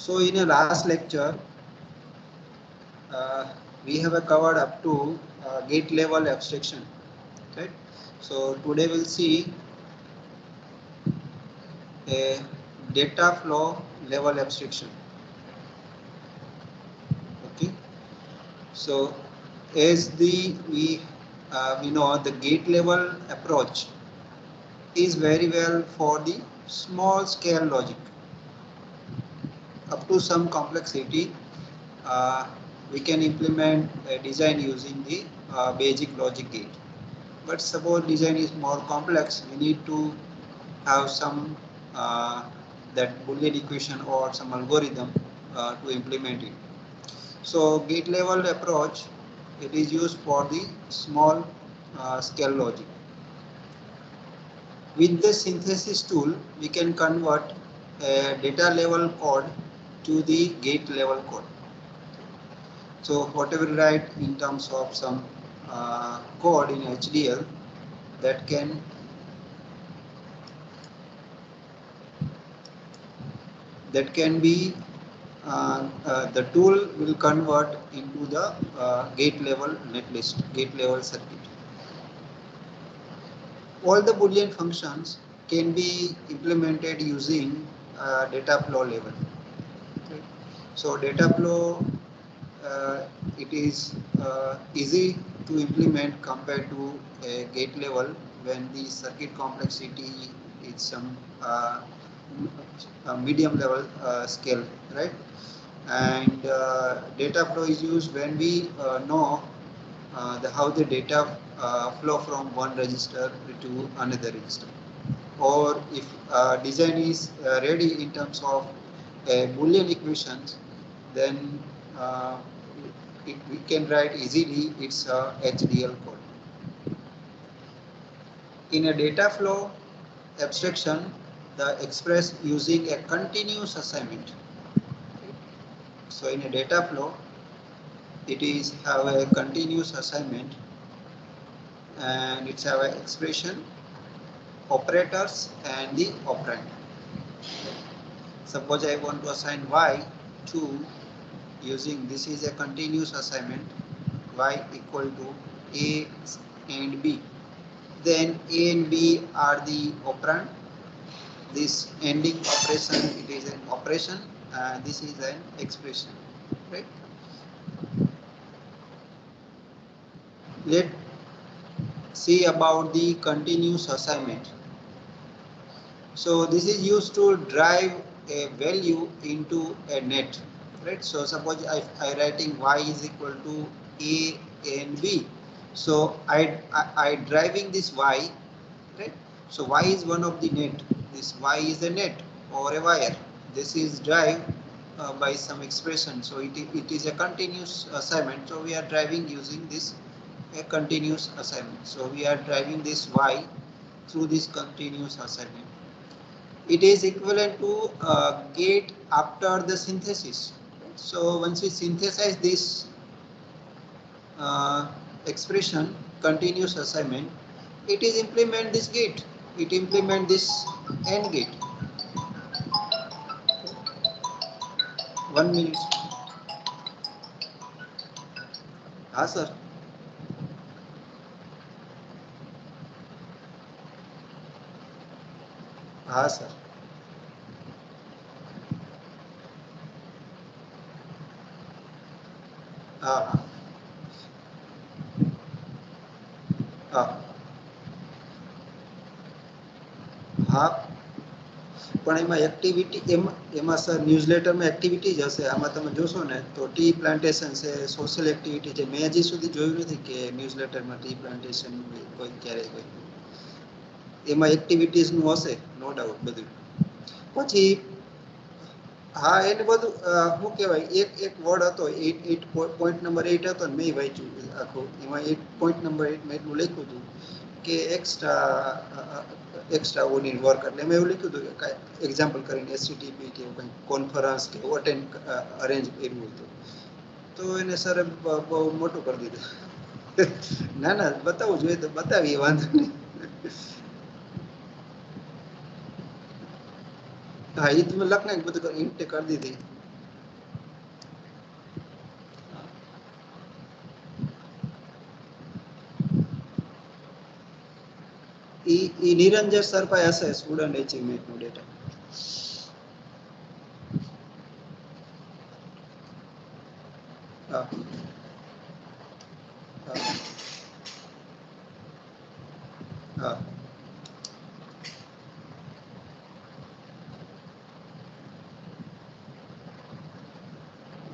So in a last lecture, we have covered up to gate level abstraction, right? So today we'll see a data flow level abstraction. Okay. So as we know, the gate level approach is very well for the small scale logic. Up to some complexity, uh, we can implement a design using the basic logic gate. But suppose design is more complex, we need to have some that Boolean equation or some algorithm to implement it. So gate level approach, it is used for the small scale logic. With the synthesis tool, we can convert a data level code to the gate level code. So whatever we write in terms of some code in HDL, that can be the tool will convert into the gate level netlist, gate level circuit. All the Boolean functions can be implemented using data flow level. Okay. So data flow, it is easy to implement compared to a gate level when the circuit complexity is some medium level scale, right? And data flow is used when we know how the data flow from one register to another register, or if design is ready in terms of Boolean equations, then uh, we can write easily its HDL code. In a data flow abstraction, the express using a continuous assignment. So in a data flow, it is have a continuous assignment, and it's have an expression, operators, and the operand. Suppose I want to assign y to, using this is a continuous assignment, y equal to a and b. Then a and b are the operand. This ending operation, it is an operation, and this is an expression, right? Let's see about the continuous assignment. So this is used to drive a value into a net, right? So suppose I writing y is equal to a and b. So I driving this y, right? So y is one of the net. This y is a net or a wire. This is drive by some expression. So it is a continuous assignment. So we are driving using this a continuous assignment. So we are driving this y through this continuous assignment. It is equivalent to gate after the synthesis. So once we synthesize this expression, continuous assignment, it is implement this gate. It implement this AND gate. 1 minute. हाँ sir. हाँ sir. हाँ हाँ हाँ. પણ એમાં activity એમાં sir ન્યૂઝલેટરમાં activity જ હશે. આમાં તમે જોશો ને તો ટી પ્લાન્ટેશન છે, સોશિયલ એક્ટિવિટી છે. મેં હજી સુધી જોયું નથી કે ન્યૂઝલેટરમાં ટી પ્લાન્ટેશન કોઈ ક્યારેય કોઈ. એમાં એક્ટિવિટીઝનું હશે નો ડાઉટ બધું. પછી હા એને બધું શું કહેવાય, એક વર્ડ હતો 8 પોઈન્ટ નંબર 8 હતો ને મેં વાંચ્યું આખું. એમાં 8 પોઈન્ટ નંબર 8 મેં એટલું લખ્યું હતું કે એક્સ્ટ્રા ઓર્ડિનરી વર્ક. એટલે મેં એવું લખ્યું હતું કે કાંઈ એક્ઝામ્પલ કરીને એસસીટીપી કે એવું કંઈ કોન્ફરન્સ કે એવું અટેન્ડ અરેન્જ કર્યું હતું. તો એને સર બહુ મોટું કરી દીધું. ના ના બતાવવું જોઈએ તો બતાવીએ, વાંધો નહીં. हाँ ये तो मैं लखनऊ બધું ઇન્ટે કરી દીધી. નિરંજન સર પાસે હશે સ્ટુડન્ટ એચિવમેન્ટ નો ડેટા. હા હા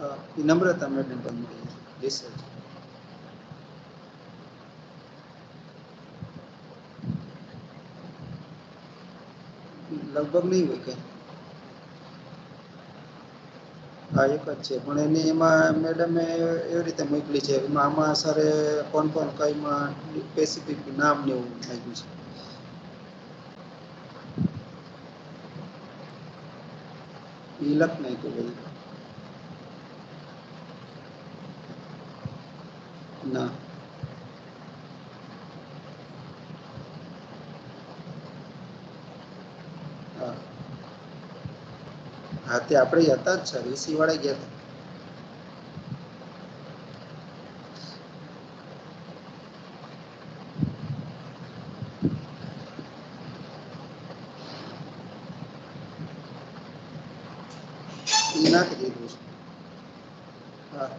હા નમ્રતા મેડમ પણ રિસર્ચ લગભગ નહીં હોય કઈ. હા એક જ છે પણ એની એમાં મેડમે એવી રીતે મોકલી છે આમાં સર કોણ કોણ કઈમાં સ્પેસિફિક નામ ને એવું આપ્યું છે. ઈ લખ નાખ્યું બધું. ના હા હા તે આપણે હતા જ સર એસી વાળા ગયા હતા. એ નાખી દીધું છે. હા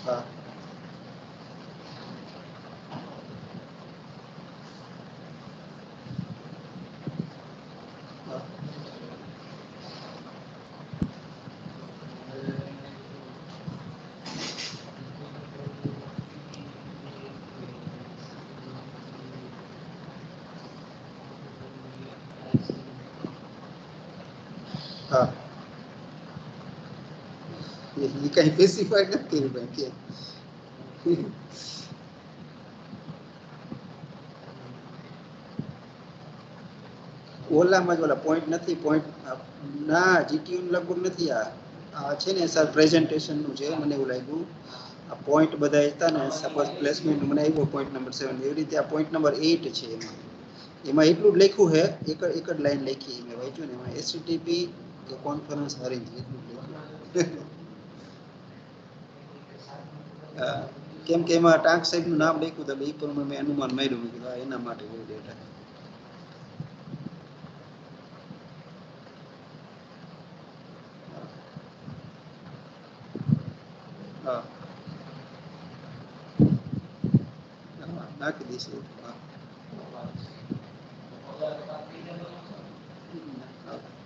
હા હા હા એ કઈ સ્પેસિફાઈડ નથી કર્યું કઈ કે ઓલામાં જ ઓલા પોઈન્ટ નથી પોઈન્ટ ના જીટીયુ લગભગ નથી આ છે ને સર પ્રેઝન્ટેશન નું છે મને એવું લાગ્યું. આ પોઈન્ટ બધા હતા ને સપોઝ પ્લેસમેન્ટ મને આવ્યો પોઈન્ટ નંબર 7 એવી રીતે આ પોઈન્ટ નંબર 8 છે એમાં. એમાં એટલું જ લખ્યું હે એક જ લાઈન લખી મેં વાંચ્યું ને એમાં એસટીપી કે કોન્ફરન્સ અરેન્જ એટલું જ લખ્યું. કેમ કે એમાં ટાંક સાહેબ નું નામ લખ્યું હતું એ પ્રમાણે મેં અનુમાન માર્યું કીધું એના માટે હોય ડેટા. હા નાખી દઈશું. હા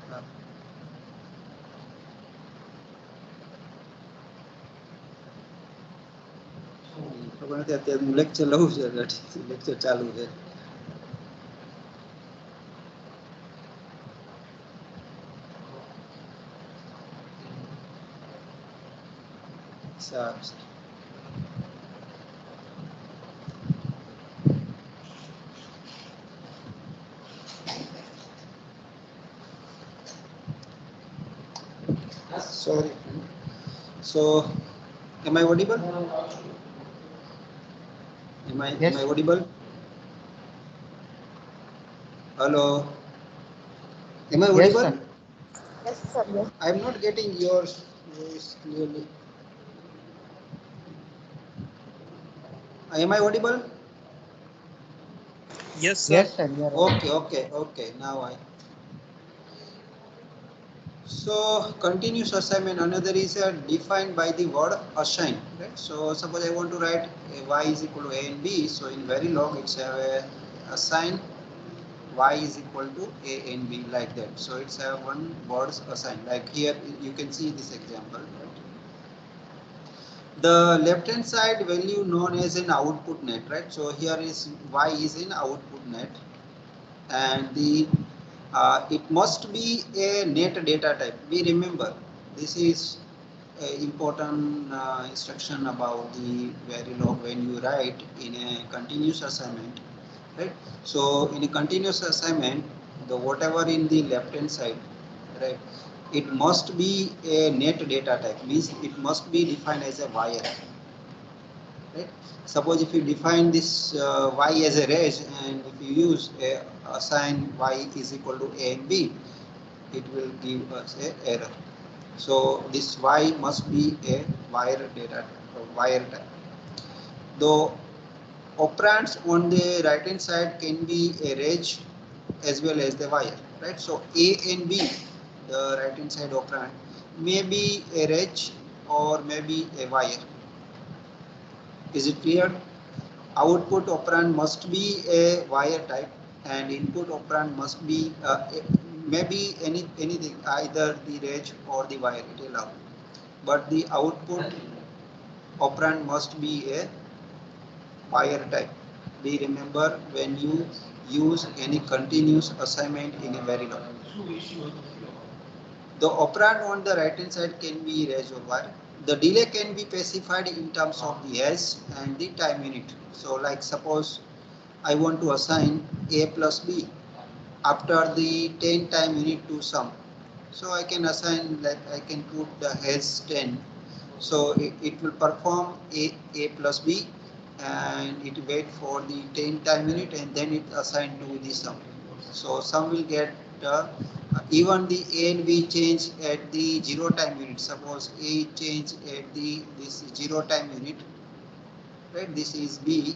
હા ખબર નથી અત્યારે હું લેક્ચર લઉં છું લેક્ચર ચાલુ છે. સારું sorry. So, am I audible? Am I Yes, audible? Hello. Am I yes, audible? sir. I am not getting your voice clearly. Am I audible? Yes, sir. Yes, sir. You are right. Okay. Now I. So continuous assignment another is defined by the word assign. Right? So suppose I want to write y is equal to a and b. So in very long it's assign y is equal to a and b like that. So it's one words assign. Like here you can see this example. Right? The left hand side value known as an output net. Right? So here is y is in output net and the it must be a net data type. We remember this is a important instruction about the Verilog when you write in a continuous assignment, right? So in a continuous assignment, the whatever in the left hand side, right? It must be a net data type. Means it must be defined as a wire. Right? Suppose if you define this y as a range and if you use a assign y is equal to a and b, it will give us a error. So this y must be a wire data wire type. The operands on the right hand side can be a range as well as the wire, right? So A and B, the right hand side operand, may be a range or maybe a wire. Is it clear? Output operand must be a wire type and input operand must be maybe anything, either the range or the wire, it allows. But the output operand must be a wire type. We remember when you use any continuous assignment in a Verilog. The operand on the right hand side can be range or wire. The delay can be specified in terms of the S and the time unit. So like suppose I want to assign A plus B after the 10 time unit to sum. So I can assign, like I can put the has 10. So it will perform A plus B and it wait for the 10 time unit and then it assign to the sum. So sum will get even the A and B change at the 0 time unit. Suppose A change at the this 0 time unit, right? This is B,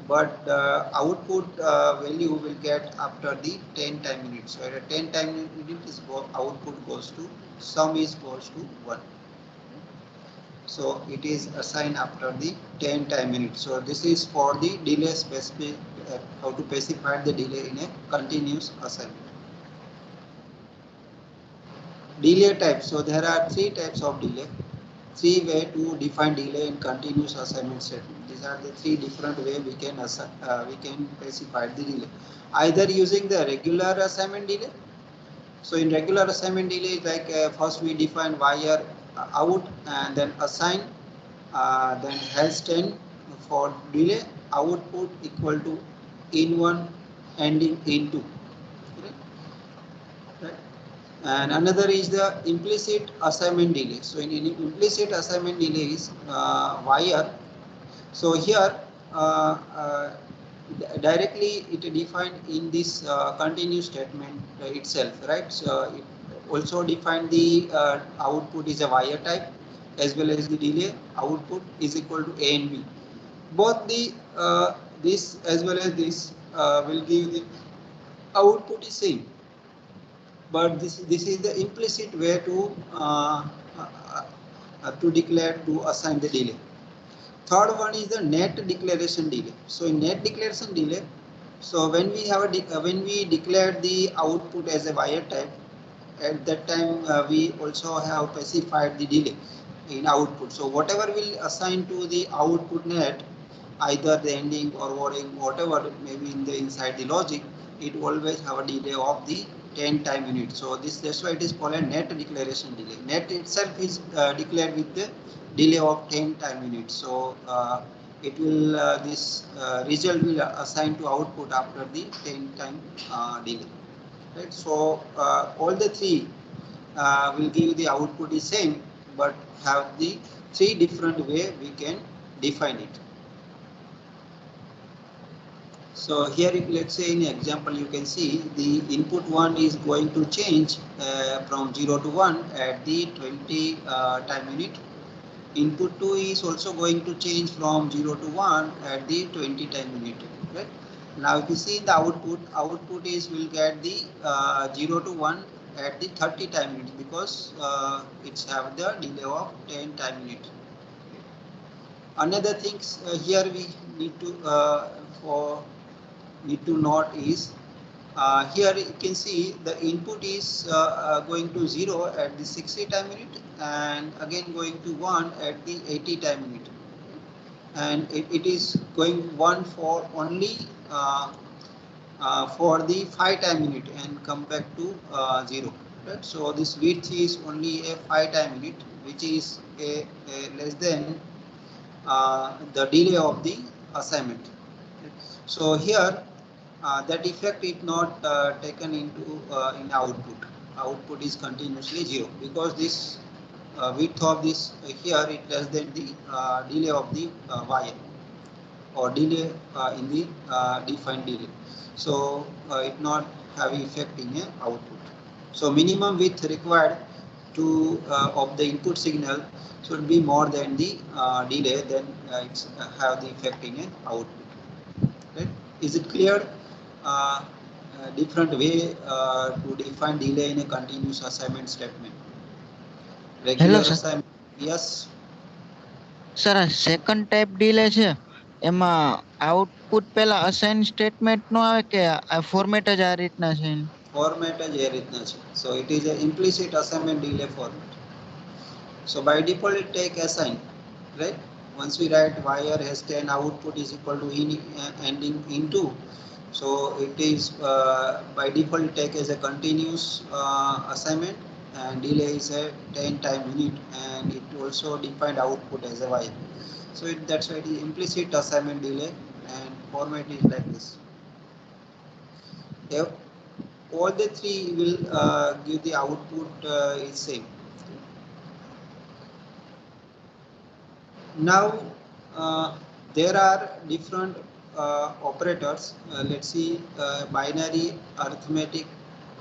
but the output value will get after the 10 time unit. So at a 10 time unit is output goes to sum is goes to 1. So it is assigned after the 10 time unit. So this is for the delay specific, how to specify the delay in a continuous assignment. Delay types. So there are three types of delay. Three way to define delay in continuous assignment statement. These are the three different way we can specify the delay. Either using the regular assignment delay. So in regular assignment delay, like first we define wire out and then assign, then has 10 for delay output equal to in 1 ending in 2. Right? And another is the implicit assignment delay. So in implicit assignment delay is wire. So here directly it defined in this continuous statement itself, right? So it also defined the output is a wire type as well as the delay output is equal to A and B. Both the this as well as this will give the output is same, but this is the implicit way to declare to assign the delay. Third one is the net declaration delay. So in net declaration delay, so when we have when we declare the output as a wire type, at that time we also have specified the delay in output. So whatever will assign to the output net, either the ending or wording, whatever maybe in the inside the logic, it always have a delay of the 10 time unit. So that's why it is called a net declaration delay. Net itself is declared with the delay of 10 time units. So it will this result will assign to output after the 10 time delay. Right. So all the three will give the output is same, but have the three different way we can define it. So here, let's say in example, you can see the input 1 is going to change from 0 to 1 at the 20 time unit. Input 2 is also going to change from 0 to 1 at the 20 time unit. Right? Now, if you see the output is will get the 0 to 1 at the 30 time unit because it's have the delay of 10 time unit. Another things here we need to note is here you can see the input is going to 0 at the 60 time unit and again going to 1 at the 80 time unit, and it is going 1 for only for the 5 time unit and come back to 0. Right? So this width is only a 5 time unit, which is a less than the delay of the assignment. So here that effect is not taken into in output. Output is continuously 0 because this width of this here is less than the delay of the wire or delay in the defined delay. So it not have effect in a output. So minimum width required to of the input signal should be more than the delay, then it's have the effect in an output. Right? Is it clear? Different way to define delay in a continuous assignment statement. Hello Regular sir. assignment, yes. Sir આ second type delay છે એમાં output પેલા assign statement નો આવે કે આ format જ આ રીતના છે એનું? Format જ એ રીતના છે. So it is a implicit assignment delay format. So by default it take assign, right? Once we write wire has 10 output is equal to in ending into, so it is by default take as a continuous assignment, and delay is a 10 time unit, and it also defined output as a while. So that's why it is implicit assignment delay, and format is like this. If all the three will give the output is same. Now there are different operators. Let's see binary arithmetic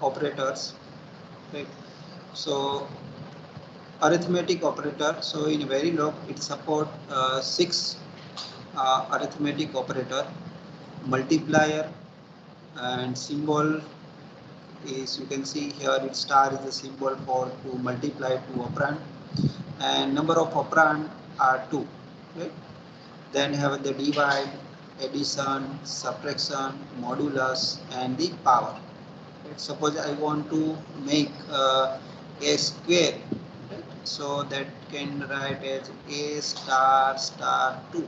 operators. Right. So arithmetic operator. So in Verilog it support 6 arithmetic operator: multiplier, and symbol is, you can see here, it star is the symbol for to multiply two operand, and number of operand are 2. Right. Then have the divide, addition, subtraction, modulus, and the power. Right. Suppose I want to make a square, right? So that can write as a star star 2.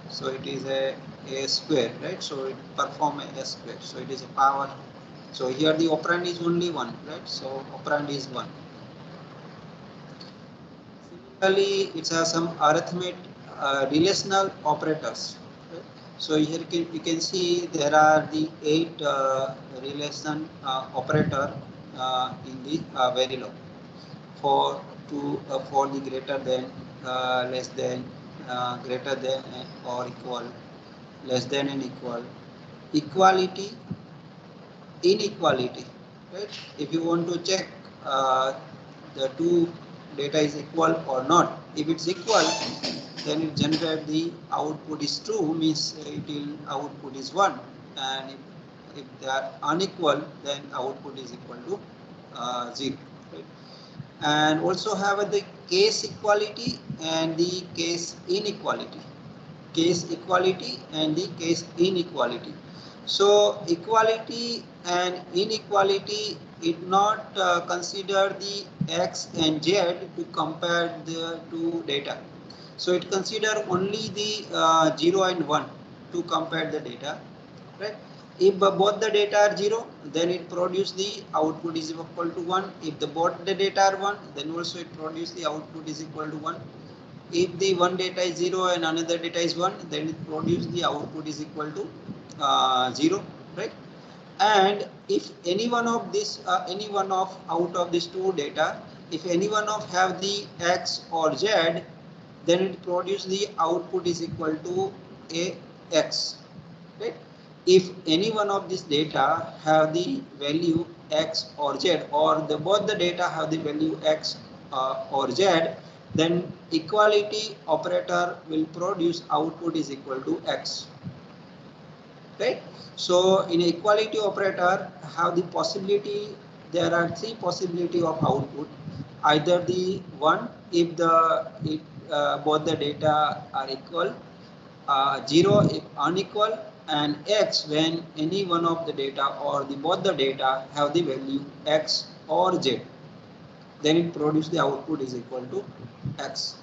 So it is a square, right? So it perform a square. So it is a power. So here the operand is only 1, right? So operand is 1. Similarly, it has some arithmetic relational operators. Right? So here you can see there are the 8 relation operator in the Verilog for for the greater than, less than, greater than or equal, less than and equal, equality, inequality. Right? If you want to check the two data is equal or not, if it's equal, then it generate the output is true, means it will output is 1, and if they are unequal, then output is equal to 0. Right? And also have the case equality and the case inequality. Case equality and the case inequality. So equality and inequality, it not consider the x and z to compare the two data. So it consider only the 0 and 1 to compare the data, right? If both the data are 0, then it produce the output is equal to 1. If the both the data are 1, then also it produce the output is equal to 1. If the one data is 0 and another data is 1, then it produce the output is equal to 0, right? And if any one of this, any one of out of these two data, if any one of have the x or z, then it produce the output is equal to a x, right? If any one of this data have the value x or z, or the both the data have the value x or z, then equality operator will produce output is equal to x. Right? So in equality operator have the possibility, there are 3 possibility of output. Either the 1 if both the data are equal, 0 if unequal, and x when any one of the data or the both the data have the value x or z, then it produce the output is equal to x.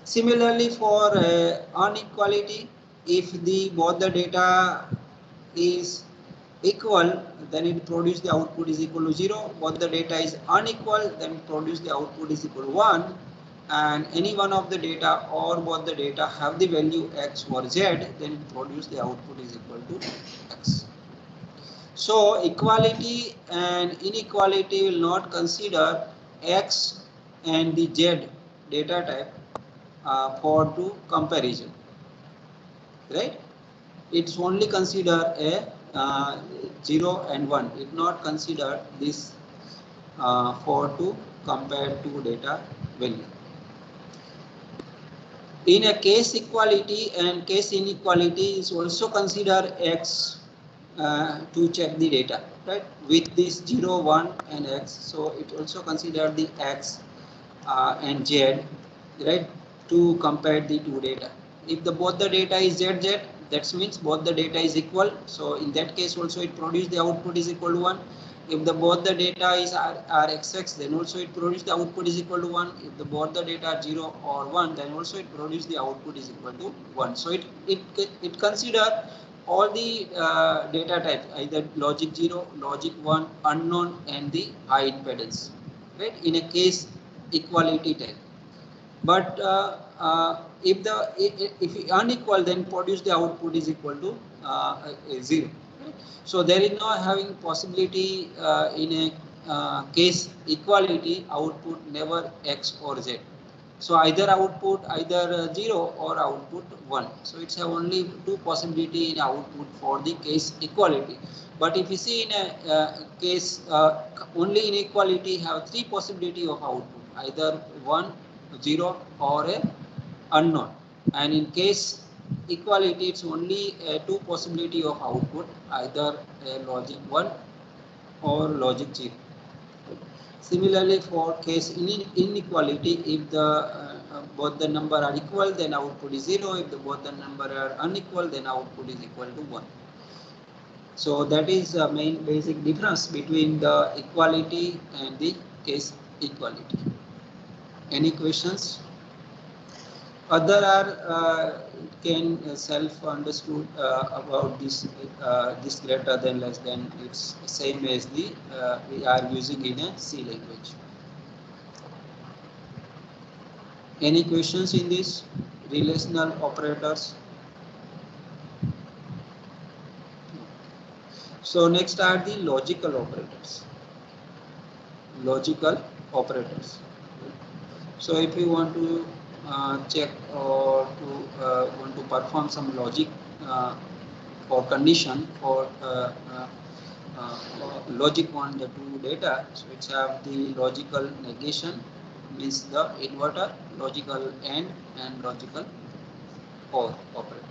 Similarly for inequality, if the both the data is equal, then it produce the output is equal to 0. Both the data is unequal, then it produce the output is equal to 1. And any one of the data or both the data have the value x or z, then it produce the output is equal to x. So equality and inequality will not consider x and the z data type for to comparison, right? It's only consider a 0 and 1. It not consider this for to compare two data value. In a case equality and case inequality is also consider X to check the data, right? With this 0, 1 and X, so it also consider the X and Z, right, to compare the two data. If the both the data is ZZ, that means both the data is equal. So in that case also it produce the output is equal to 1. If the both the data is are XX, then also it produce the output is equal to 1. If the both the data are 0 or 1, then also it produce the output is equal to 1. So it consider all the data types, either logic 0, logic 1, unknown, and the high impedance, right, in a case equality type. But if unequal, then produce the output is equal to 0. So there is no having possibility in a case equality output never X or Z. So either output either 0 or output 1. So it's only two possibility in output for the case equality. But if you see in a case only inequality have three possibility of output, either 1, 0 or a unknown. And in case equality, it's only two possibility of output, either logic 1 or logic 0. Similarly, for case inequality, if the both the number are equal, then output is 0. If the both the number are unequal, then output is equal to 1. So that is the main basic difference between the equality and the case equality. Any questions? Other are can self understood about this greater than less than, it's same as the we are using in a C language. Any questions in this relational operators? So next are the logical operators. Logical operators. So if you want to check or to want to perform some logic for condition for logic on the two data, so it's have the logical negation, means the inverter, logical and logical OR operator.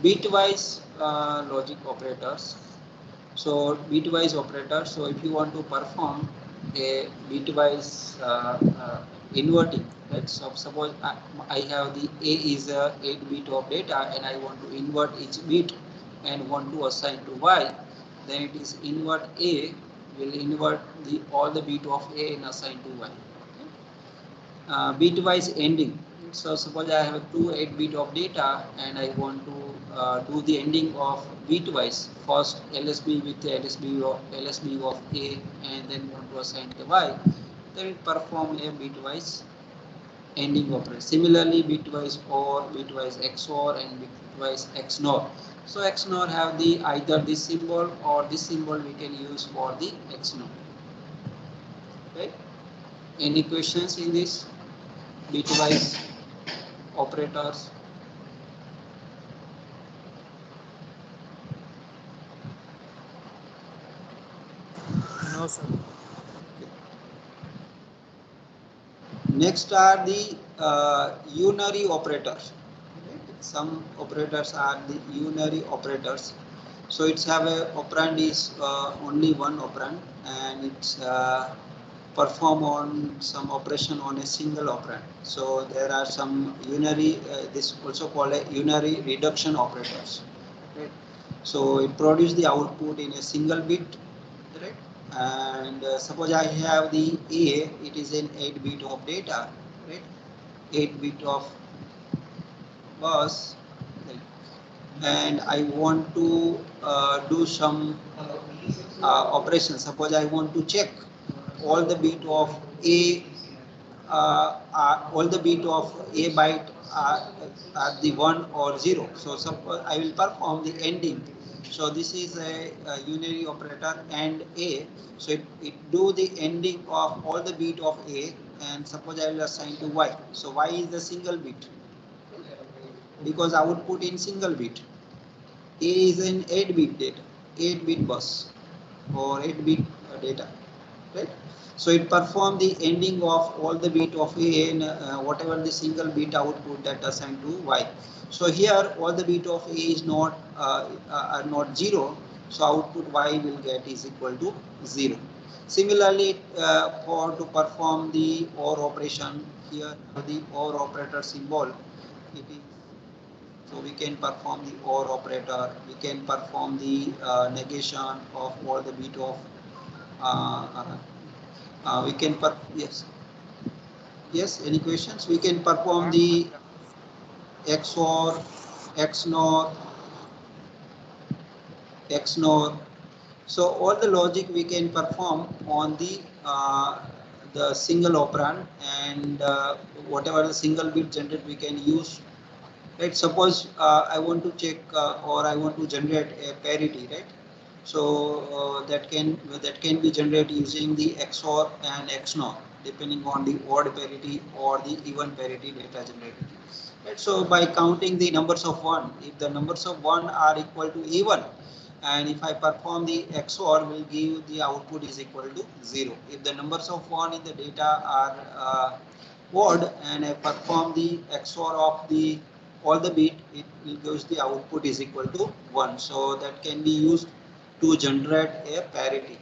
Bitwise logic operators. So bitwise operator. So if you want to perform a bitwise inverting, right? So suppose I have the A is a 8 bit of data and I want to invert each bit and want to assign to Y, then it is invert A will invert the all the bit of A and assign to Y. Bitwise ending. So suppose I have two 8 bit of data and I want to do the ending of bitwise. First LSB with LSB of A and then want to assign the Y. Then it perform a bitwise ending operator. Similarly, bitwise OR, bitwise XOR, and bitwise XNOR. So XNOR have the either this symbol or this symbol we can use for the XNOR. Right? Any questions in this? Bitwise operators. No, sir. Next are the unary operators. Some operators are the unary operators. So it's have a operand is only one operand and it's perform on some operation on a single operand. So there are some unary, this also called a unary reduction operators. Right? So it produces the output in a single bit, right? And suppose I have the A, it is an 8 bit of data, right? 8 bit of bus, right? And I want to do some operation. Suppose I want to check all the bit of A, all the bit of A byte are the 1 or 0. So suppose I will perform the ending. So this is a unary operator and A. So it do the ending of all the bit of A, and suppose I will assign to Y. So Y is the single bit because output in single bit. A is an 8 bit data, 8 bit bus or 8 bit data. right? So it perform the ending of all the bit of A and whatever the single bit output that assigned to Y. So here all the bit of A is not are not 0, so output Y will get is equal to 0. Similarly, for to perform the OR operation, here the OR operator symbol, it is, so we can perform the OR operator, we can perform the negation of all the bit of we can yes, yes, any questions? We can perform the XOR, XNOR, XNOR. So all the logic we can perform on the single operand, and whatever the single bit generate we can use. Right? Suppose I want to check or I want to generate a parity, right? So that can be generated using the XOR and XNOR, depending on the odd parity or the even parity data generated. Right? So by counting the numbers of 1, if the numbers of 1 are equal to even, and if I perform the XOR, will give the output is equal to 0. If the numbers of 1 in the data are odd, and I perform the XOR of the all the bit, it will gives the output is equal to 1. So that can be used to generate a parity,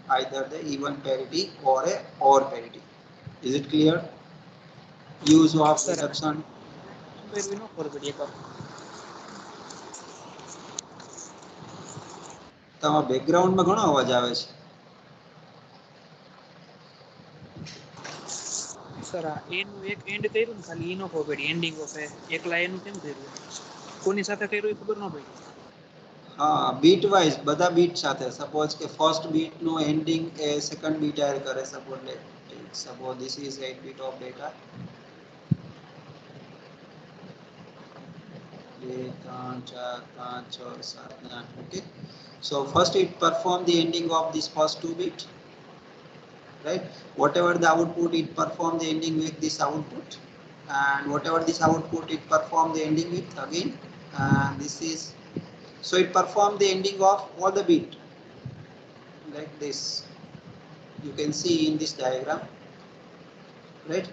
either the even parity or a OR parity. Is it clear? Use of sir reduction. મેળવી ન ખબર પડી એકવાર તમારા બેકગ્રાઉન્ડમાં ઘણો અવાજ આવે છે. સર આ એનું એક એન્ડ કર્યું ને ખાલી ઈ ન ખબર પડી એન્ડિંગ ઓફ એ એકલા એનું કેમ કર્યું કોની સાથે કર્યું એ ખબર ન પડી હા, બીટ વાઇઝ બધા બીટ સાથે. સપોઝ કે ફર્સ્ટ બીટ નું એન્ડિંગ એ સેકન્ડ બીટ એડ કરે. Suppose this is 8 bit of data. 2 3 4 5 6 7 8. Okay, so first it perform the ending of this first 2 bit, right? Whatever the output, it perform the ending with this output, and whatever this output, it perform the ending with again, and this is, so it perform the ending of all the bit like this. You can see in this diagram, right?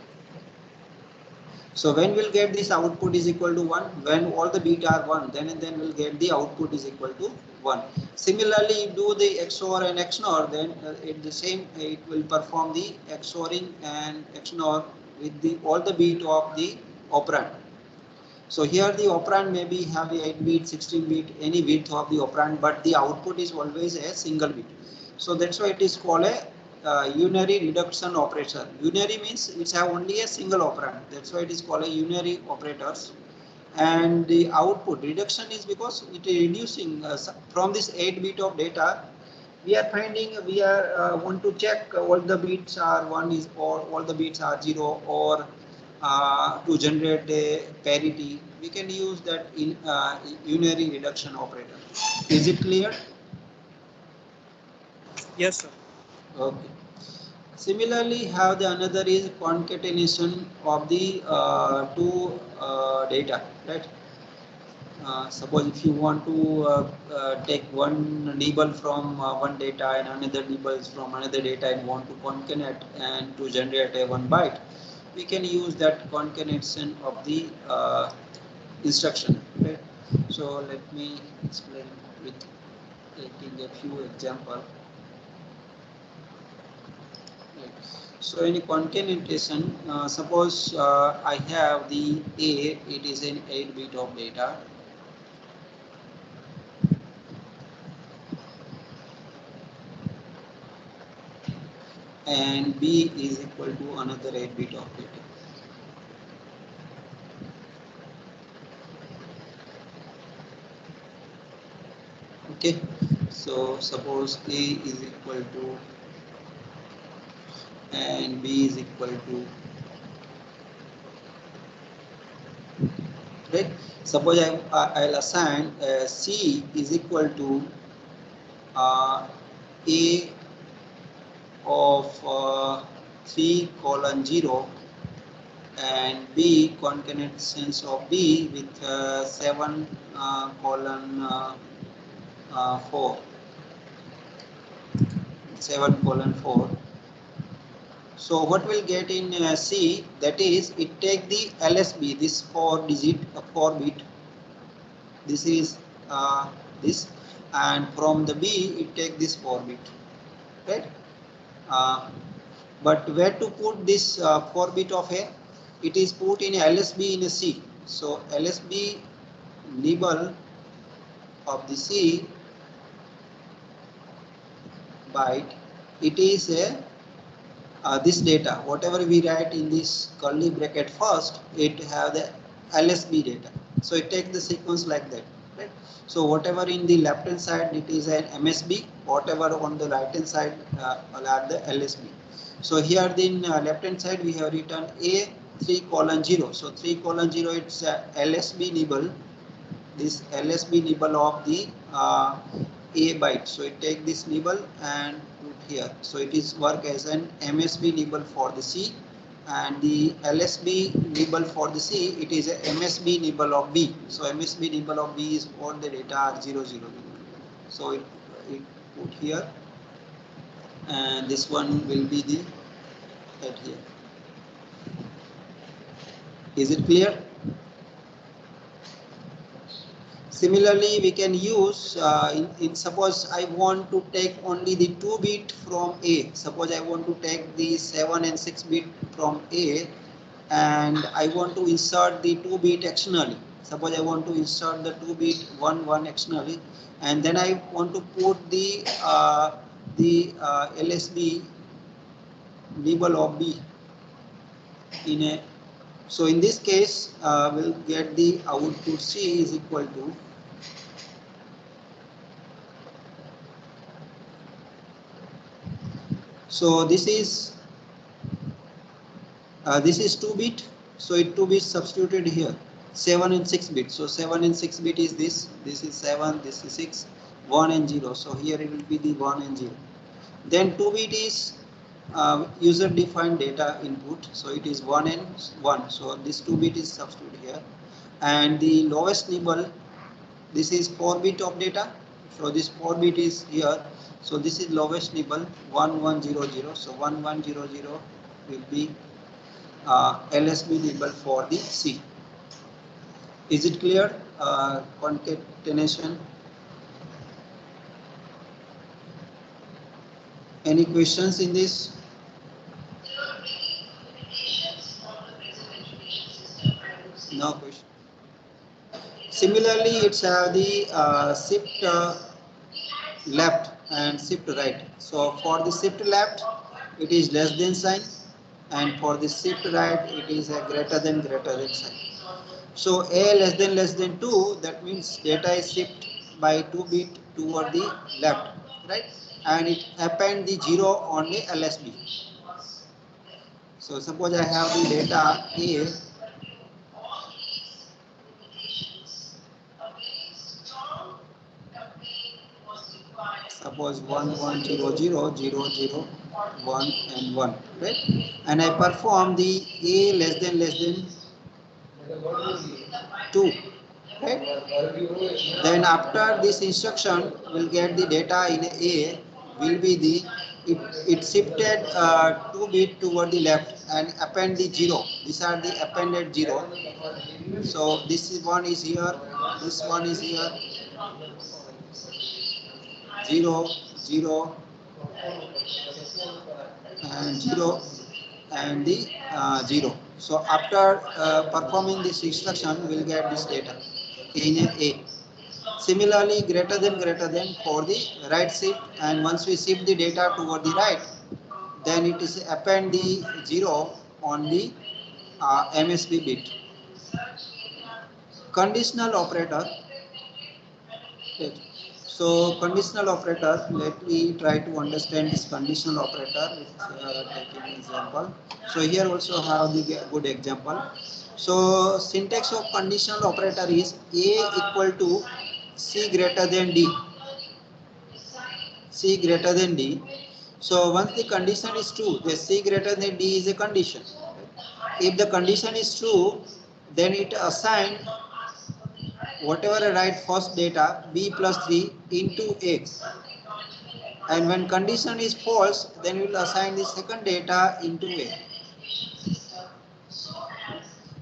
So when we'll get this output is equal to 1, when all the bit are 1, then we'll get the output is equal to 1. Similarly, do the XOR and XNOR, then it the same, it will perform the XORing and XNOR with the all the bit of the operand. So here the operand maybe have the 8 bit, 16 bit, any bit of the operand, but the output is always a single bit. So that's why it is called a unary reduction operator. Unary means it's have only a single operand. That's why it is called a unary operators. And the output reduction is because it is reducing from this 8 bit of data. We are finding, we are want to check all the bits are 1 is, or all the bits are 0, or to generate a parity, we can use that in unary reduction operator. Is it clear? Yes sir Okay. Similarly, have the another is concatenation of the two data, right? Suppose if you want to take one nibble from one data and another nibbles from another data and want to concatenate and to generate a one byte, we can use that concatenation of the instruction, right? So let me explain with taking a few examples. So in concatenation, suppose I have the A, it is an 8 bit of data, and B is equal to another 8 bit of data. Okay, so suppose A is equal to, and B is equal to, right? Suppose I'll assign C is equal to A of 3 colon 0, and B concatenations of B with 7 colon 4, 7 colon 4. So what we'll get in C, that is it take the LSB, this 4 bit, this is this, and from the B it take this 4 bit, right? But where to put this 4 bit of A? It is put in LSB in a C. So LSB nibble of the C byte, it is a this data, whatever we write in this curly bracket first, it have the LSB data. So it takes the sequence like that, right? So whatever in the left hand side, it is an MSB, whatever on the right hand side will have the LSB. So here in left hand side we have written A 3:0. So 3:0, it's LSB nibble, this LSB nibble of the A byte. So it take this nibble and put here. So it is work as an MSB nibble for the C, and the LSB nibble for the C, it is a MSB nibble of B. So MSB nibble of B is all the data are 0, 0. So it put here, and this one will be the at here. Is it clear? Similarly, we can use in suppose I want to take only the 2 bit from A. Suppose I want to take the 7 and 6 bit from A, and I want to insert the 2 bit externally. Suppose I want to insert the 2 bit 1 1 externally, and then I want to put the LSB nibble of B in a. So in this case, we'll get the output C is equal to so this is 2 bit, so it 2 bit substituted here, 7 and 6 bit. So 7 and 6 bit is this is 7, this is 6, 1 and 0. So here it will be the 1 and 0. Then 2 bit is user defined data input, so it is 1 and 1. So this 2 bit is substituted here, and the lowest nibble, this is 4 bit of data. So this 4 bit is here. So this is lowest nibble 1100. So 1100 will be LSB nibble for the C. Is it clear? Concatenation. Any questions in this? No question. Similarly, it's have the shift left and shift right. So for the shift left, it is less than sign, and for the shift right, it is a greater than sign. So A less than 2, that means data is shift by 2 bit toward the left, right? And it append the 0 on the LSB. So suppose I have the data A, suppose 1 1 0 0 0 0 1 and 1, right? And I perform the A less than 2, right? Then after this instruction, we'll get the data in A will be the it shifted 2 bit toward the left and append the 0. These are the appended 0. So this is one is here, this one is here, 0 0 and 0 and the 0. So after performing this instruction, we'll get this data in A. Similarly, greater than for the right shift, and once we shift the data toward the right, then it is append the 0 on the MSB bit. Conditional operator. So conditional operator, let me try to understand this conditional operator with taking an example. So here also have the good example. So syntax of conditional operator is A equal to C greater than D. C greater than D. So once the condition is true, the C greater than D is a condition. If the condition is true, then it assign whatever I write first data B plus 3 into X. And when condition is false, then we will assign the second data into A.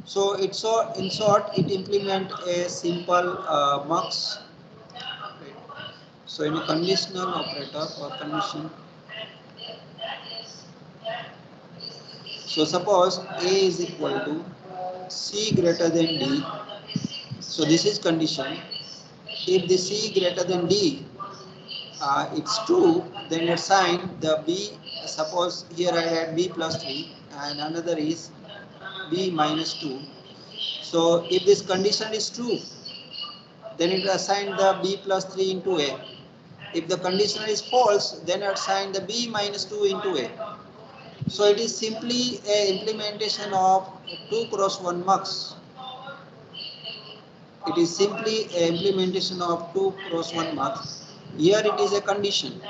So in short, it implement a simple mux. So in a conditional operator or condition, so suppose A is equal to C greater than D. So this is condition. If the C greater than D it's true, then assign the B. Suppose here I had B plus 3 and another is B minus 2. So if this condition is true, then it assign the B plus 3 into A. If the condition is false, then assign the B minus 2 into A. So it is simply a implementation of 2 cross 1 mux. It is simply a implementation of 2 cross 1 mux. Here it is a condition.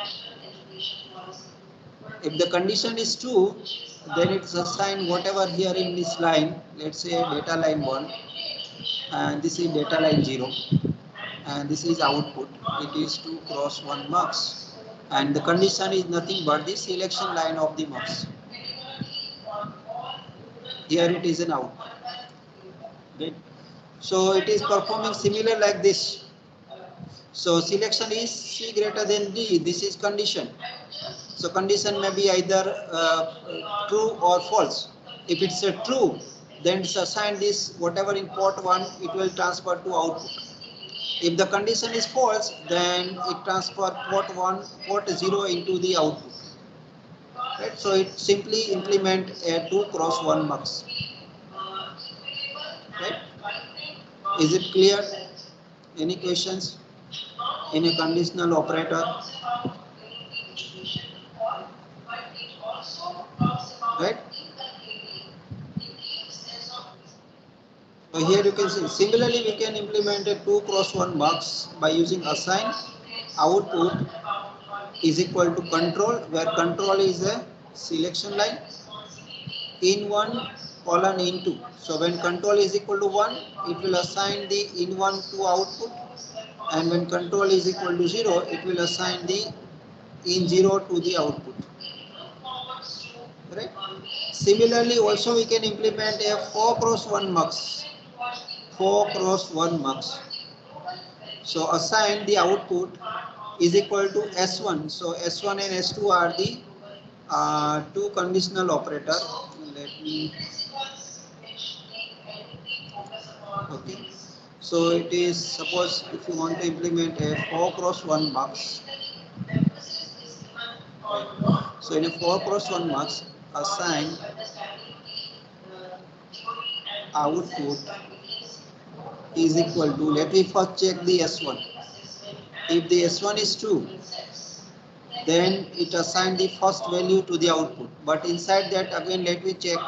If the condition is true, then it's assigned whatever here in this line, let's say data line 1, and this is data line 0, and this is output. It is 2 cross 1 mux, and the condition is nothing but the selection line of the mux. Here it is an output. Okay. So it is performing similar like this. So selection is C greater than D. This is condition. So condition may be either true or false. If it's a true, then it's assigned this whatever in port 1, it will transfer to output. If the condition is false, then it transfer port 0 into the output. Right? So it simply implement a 2 cross 1 mux. Right? Is it clear? Any questions in a conditional operator? Right? So here you can see, similarly we can implement a 2 cross 1 mux by using assign output is equal to control, where control is a selection line, in 1 colon in 2. So when control is equal to 1, it will assign the in 1 to output, and when control is equal to 0, it will assign the in 0 to the output. Right? Similarly, also we can implement a 4 cross 1 mux. 4 cross 1 mux. So assign the output is equal to S1. So S1 and S2 are the two conditional operator. Let me. Okay. So it is, suppose if you want to implement a 4 cross 1 mux. So in a 4 cross 1 mux, assign output is equal to, let me first check the S1. If the S1 is true, then it assign the first value to the output. But inside that again, let me check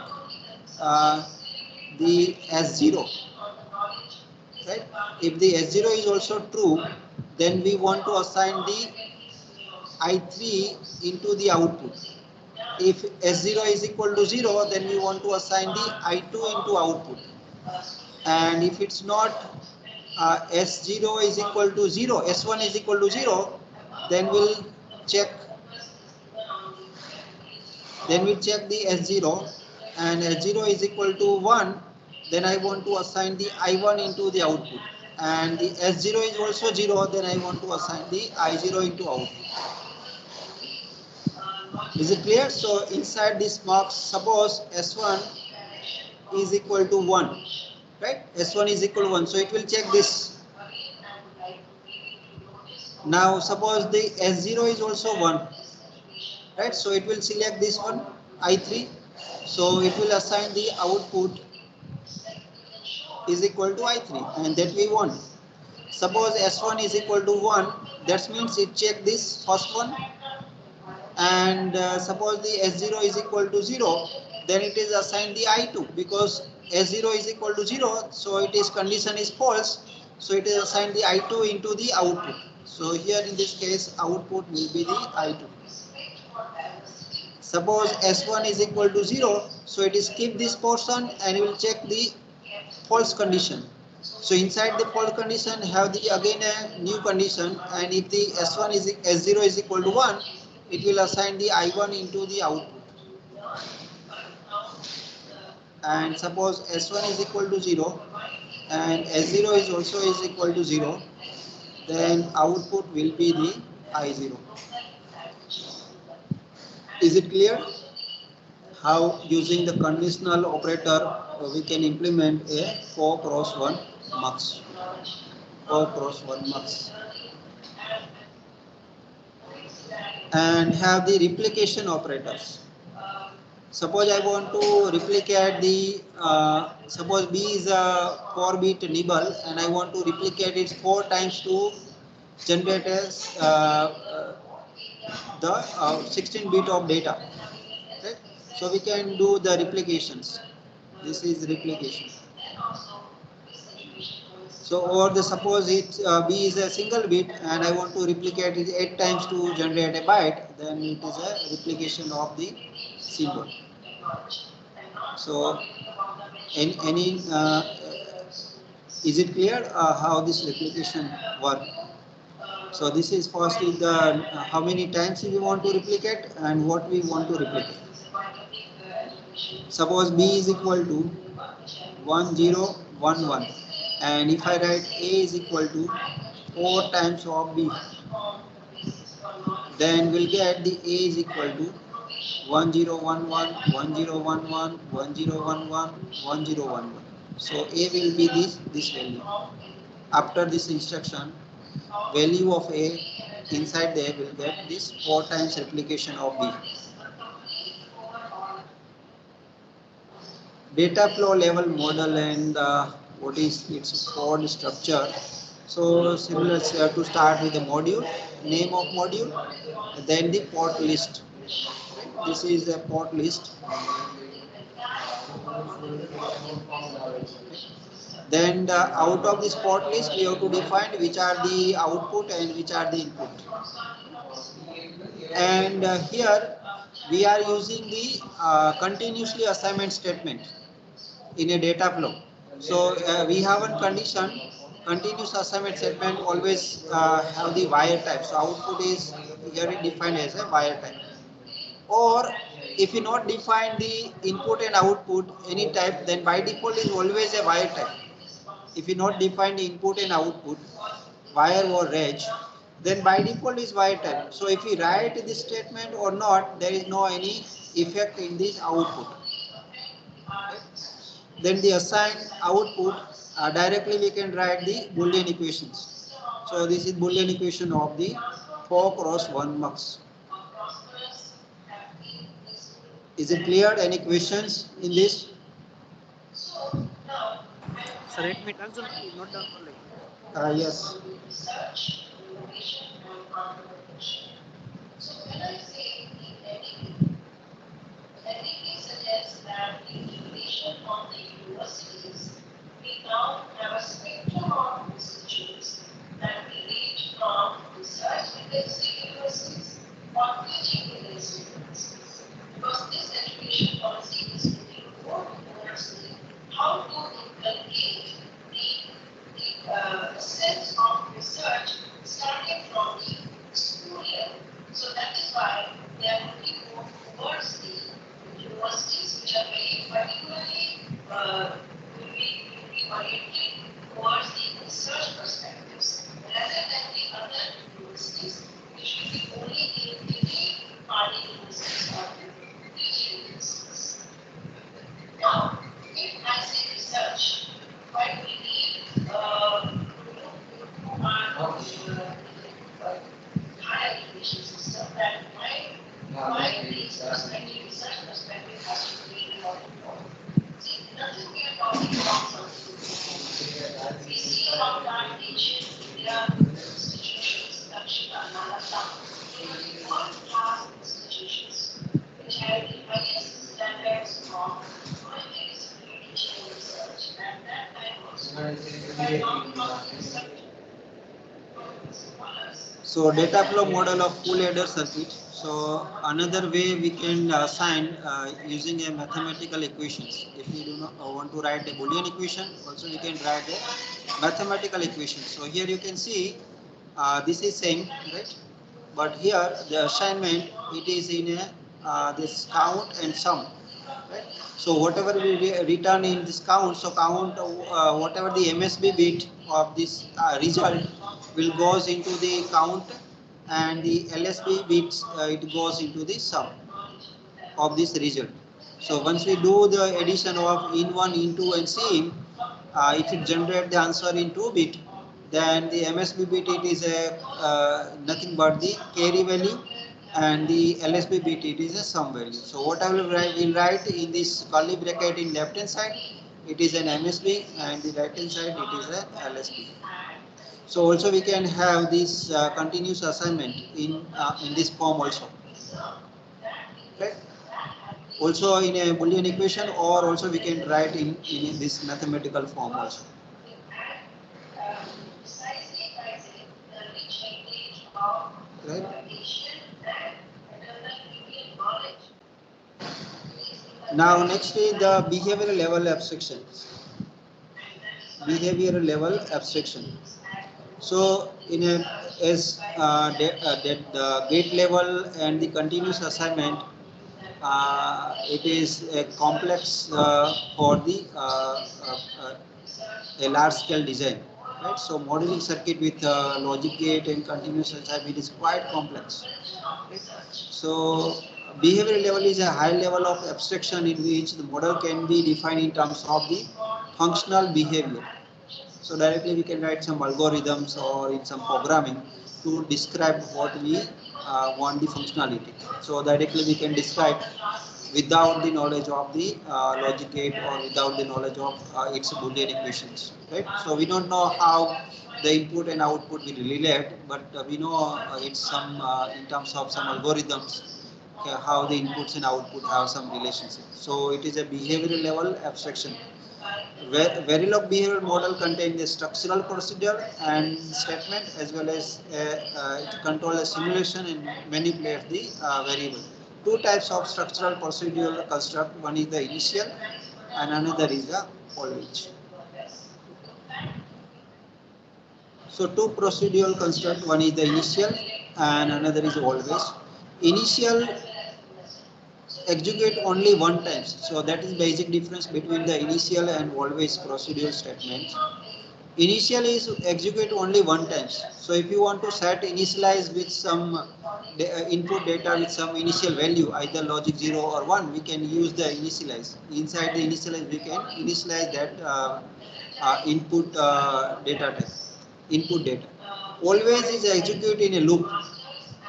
the S0. Right? If the S0 is also true, then we want to assign the I3 into the output. If S0 is equal to 0, then we want to assign the I2 into output. And if it's not S0 is equal to 0, S1 is equal to 0, then we'll check the S0, and S0 is equal to 1, then I want to assign the I1 into the output, and the S0 is also 0, then I want to assign the I0 into output. Is it clear? So inside this box, suppose S1 is equal to 1, right? S1 is equal to 1, so it will check this. Now suppose the S0 is also 1, right? So it will select this one, I3. So it will assign the output is equal to I3, and that we want. Suppose S1 is equal to 1, that means it check this first one, and suppose the S0 is equal to 0, then it is assigned the I2, because S0 is equal to 0, so it is condition is false, so it is assigned the I2 into the output. So here in this case, output will be the I2. Suppose S1 is equal to 0, so it is keep this portion and it will check the false condition. So inside the false condition have the again a new condition, and if the S1 is S0 is equal to 1, it will assign the I1 into the output. And suppose S1 is equal to 0 and S0 is also is equal to 0, then output will be the I0. Is it clear? How using the conditional operator we can implement a 4 cross 1 mux. 4 cross 1 mux. And have the replication operators. Suppose I want to replicate the, suppose B is a 4-bit nibble and I want to replicate it 4 times to generate the 16-bit of data. Right? So we can do the replications. This is replication. So or the suppose it B is a single bit and I want to replicate it 8 times to generate a byte, then it is a replication of the symbol. So any is it clear how this replication work? So this is first is the how many times we want to replicate and what we want to replicate. Suppose B is equal to 1011 and if I write A is equal to 4 times of B, then we'll get the A is equal to 1011, 1011, 1011, 1011. So A will be this value. After this instruction, value of A inside there will get this 4 times replication of B. Data flow level model and what is its code structure. So similar to start with the module, name of module, then the port list. This is a port list. Then out of this port list we have to define which are the output and which are the input. And here we are using the continuously assignment statement in a data flow. So we have one condition, continuous assignment statement always have the wire type. So output is here defined as a wire type. Or if you not define the input and output any type, then by default is always a wire type. If you not define the input and output, wire or reg, then by default is wire type. So if we write this statement or not, there is no any effect in this output. Then the assigned output directly we can write the Boolean equations. So this is Boolean equation of the 4 cross 1 mux. Is it clear? Any questions in this? Sir, 8 minute also not down for like. Yes. Suggests that in duration of the universities, we now have a spectrum of institutes that we range from research-intensive universities or teaching-intensive universities. Because this education policy is looking more towards how to inculcate the sense of research starting from the school level. So that is why they are looking more towards the universities which are very particularly will be oriented towards the research perspectives rather than the other universities which will be only in degree party universities or teaching universities. Now, if I say research, why do we need higher education system that why these perspective, research perspective has to be important. See, nothing we are talking about something. We see how that ancient India institutions, Dakshina, Nalanda, world-class institutions, which have the highest standards of multidisciplinary teaching and research. And that time also, we are talking about research. So data flow model of full adder circuit. So another way we can assign using a mathematical equations. If we do not want to write a Boolean equation, also we can write a mathematical equation. So here you can see this is same, right? but here the assignment it is in a this count and sum. Right? So whatever we return in this count, so count whatever the MSB bit of this result will goes into the count, and the LSB bits it goes into the sum of this result. So once we do the addition of in1, in2 and sim, if it generate the answer in 2 bit, then the MSB bit it is a nothing but the carry value, and the LSB bit it is a sum value. So what I will write in this curly bracket in left hand side, it is an MSB, and the right hand side it is a LSB. So also we can have this continuous assignment in this form also. Right? Also in a Boolean equation, or also we can write in this mathematical form also. Right? Now next is the behavioral level abstraction. Behavioral level abstraction. So in a as the gate level and the continuous assignment, it is a complex for the a large scale design, right? So modeling circuit with logic gate and continuous assignment is quite complex. Right? So behavioral level is a high level of abstraction in which the model can be defined in terms of the functional behavior. So directly we can write some algorithms or in some programming to describe what we want the functionality. So directly we can describe without the knowledge of the logic gate, or without the knowledge of its Boolean equations. Right? So we don't know how the input and output will relate, but we know it's some in terms of some algorithms, okay, how the inputs and output have some relationship. So it is a behavioral level abstraction. Verilog behavioral model contains a structural procedure and statement, as well as to control the simulation and manipulate the variable. Two types of structural procedural construct. One is the initial, and another is the always. So two procedural construct. One is the initial, and another is always. Initial execute only one time. So that is basic difference between the initial and always procedural statements. Initial is execute only one time. So if you want to set initialize with some input data with some initial value, either logic 0 or 1, we can use the initialize. Inside the initialize, we can initialize that input data type, input data. Always is execute in a loop.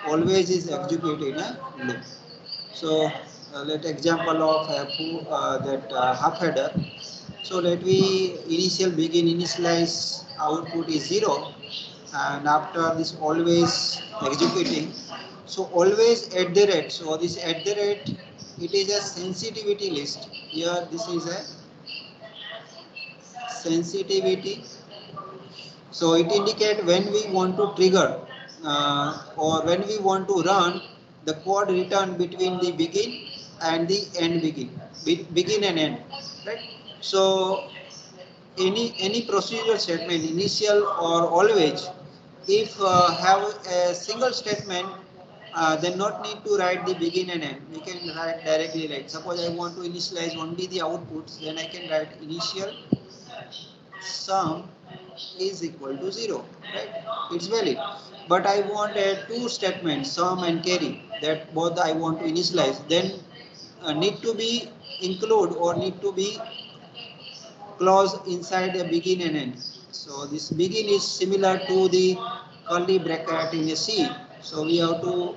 Always is execute in a loop. So let example of that half header. So let we initial begin initialize output is 0, and after this always executing. So always at the rate. So this at the rate, it is a sensitivity list. Here this is a sensitivity. So it indicates when we want to trigger or when we want to run the code return between the begin and the end begin and end, right? So any procedural statement, initial or always, if have a single statement, then not need to write the begin and end. We can write directly, like suppose I want to initialize only the outputs, then I can write initial sum is equal to 0, right? It's valid. But I want two statements, sum and carry, that both I want to initialize, then need to be include or need to be clause inside a begin and end. So this begin is similar to the curly bracket in a C. So we have to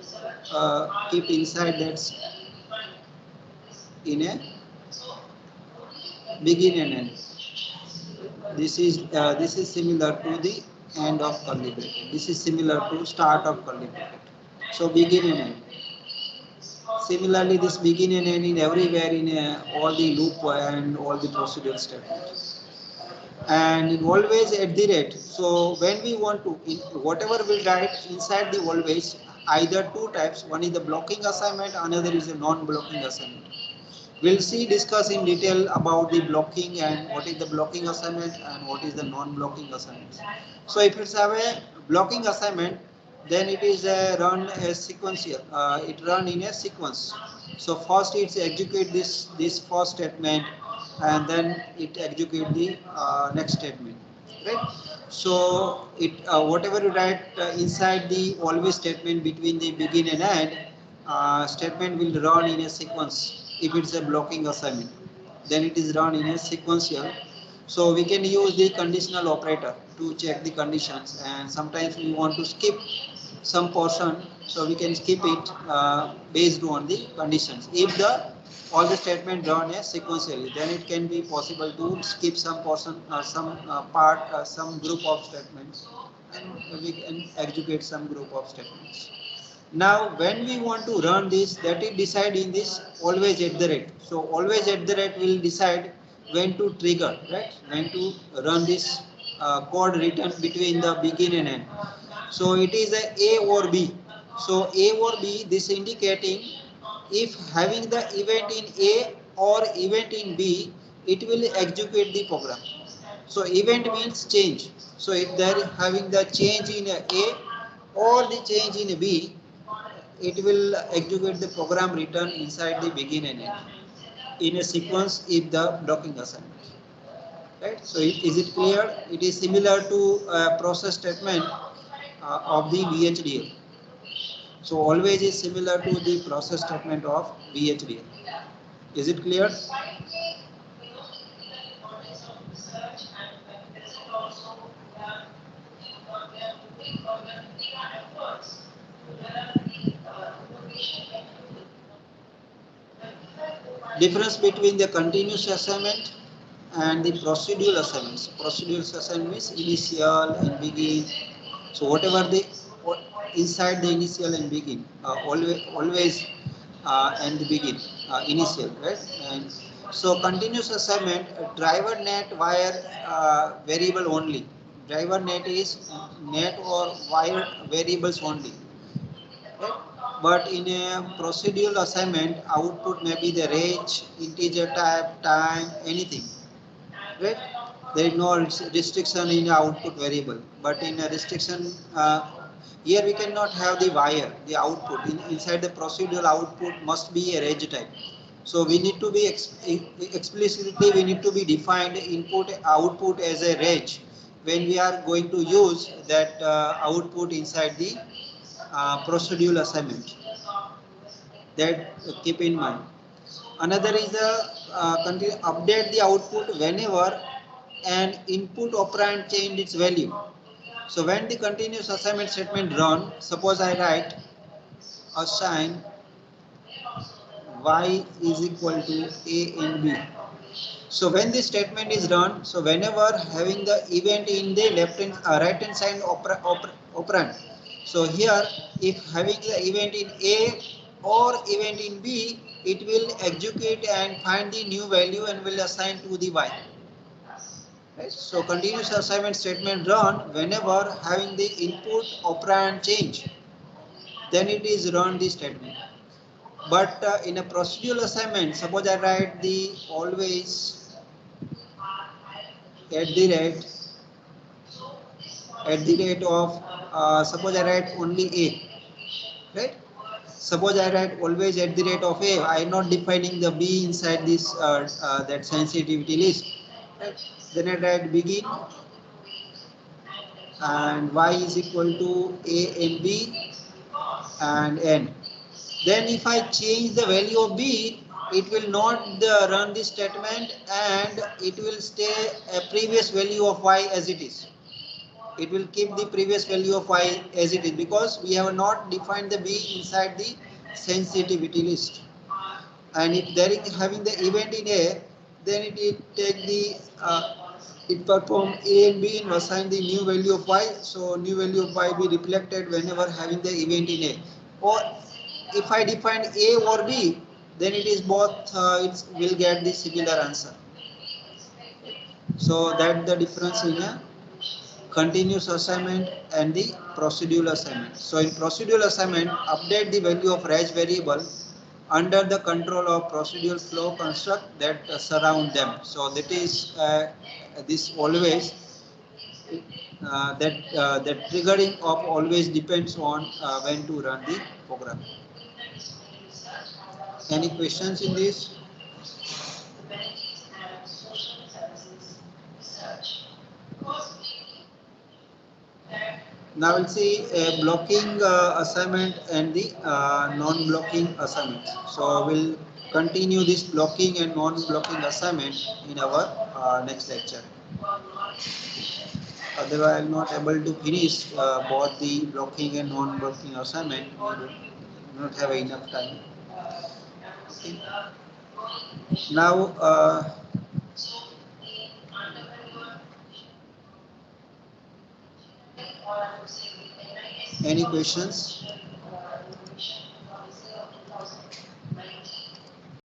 keep inside that in a begin and end. This is similar to the end of curly bracket. This is similar to start of curly bracket. So begin and end. Similarly, this begin and end in everywhere in all the loop and all the procedural statements. And always at the rate. So when we want to, whatever we write inside the always, either two types. One is the blocking assignment, another is a non-blocking assignment. We'll discuss in detail about the blocking and what is the blocking assignment and what is the non-blocking assignment. So if it's have a blocking assignment, then it is run as sequential. It run in a sequence. So first it execute this first statement, and then it execute the next statement, right? So it whatever you write inside the always statement between the begin and end, statement will run in a sequence. If it's a blocking assignment, then it is run in a sequential. So we can use the conditional operator to check the conditions, and sometimes we want to skip some portion, so we can skip it based on the conditions. If the all the statement run as sequentially, then it can be possible to skip some portion, some part, some group of statements, and we can execute some group of statements. Now when we want to run this, that is decide in this always at the rate. So always at the rate will decide when to trigger, right? When to run this code written between the begin and end. So it is a or B. So A or B, this indicating if having the event in A or event in B, it will execute the program. So event means change. So if there is having the change in A or the change in B, it will execute the program written inside the begin and end in a sequence if the blocking assignment. Right? So is it clear? It is similar to process statement of the VHDL. So always is similar to the process statement of VHDL. Is it clear? Difference between the continuous assignment and the procedural assignments. Procedural assignment means initial and begin. So whatever the inside the initial and begin, always and the begin, initial, right? And so continuous assignment, driver net wire variable only. Driver net is net or wire variables only. Right? But in a procedural assignment, output may be the range, integer type, time, anything. Right? There is no restriction in the output variable. But in a restriction, here we cannot have the wire, the output. Inside the procedural output must be a range type. So we need to be explicitly we need to be defined input output as a range when we are going to use that output inside the procedural assignment. That keep in mind. Another is the update the output whenever an input operand change its value. So when the continuous assignment statement run, suppose I write assign y is equal to a and b. So when this statement is run, so whenever having the event in the left hand right hand side operand. So here if having the event in A or event in B, it will execute and find the new value and will assign to the y. Right? So continuous assignment statement run whenever having the input operand change, then it is run the statement. But in a procedural assignment, suppose I write the always at the rate of suppose I write only A, right? Suppose I write always at the rate of A, I am not defining the B inside this that sensitivity list, right? Then I write begin and y is equal to A and B and n. Then if I change the value of B, it will not run this statement and it will stay a previous value of y as it is. It will keep the previous value of y as it is because we have not defined the B inside the sensitivity list. And if there is having the event in A, then it will take the it perform A and B and assign the new value of y. So new value of y be reflected whenever having the event in A. Or if I define A or B, then it is both. It will get the similar answer. So that the difference in a continuous assignment and the procedural assignment. So in procedural assignment, update the value of range variable under the control of procedural flow construct that surround them. So that is this always that triggering of always depends on when to run the program. Any questions in this? Humanities and social services research. Because we that Now we'll see a blocking assignment and the non-blocking assignment. So we'll continue this blocking and non-blocking assignment in our next lecture. Otherwise, I'm not able to finish both the blocking and non-blocking assignment. We do not have enough time. Okay. Now, so the entrepreneur or I would say the NIS any questions?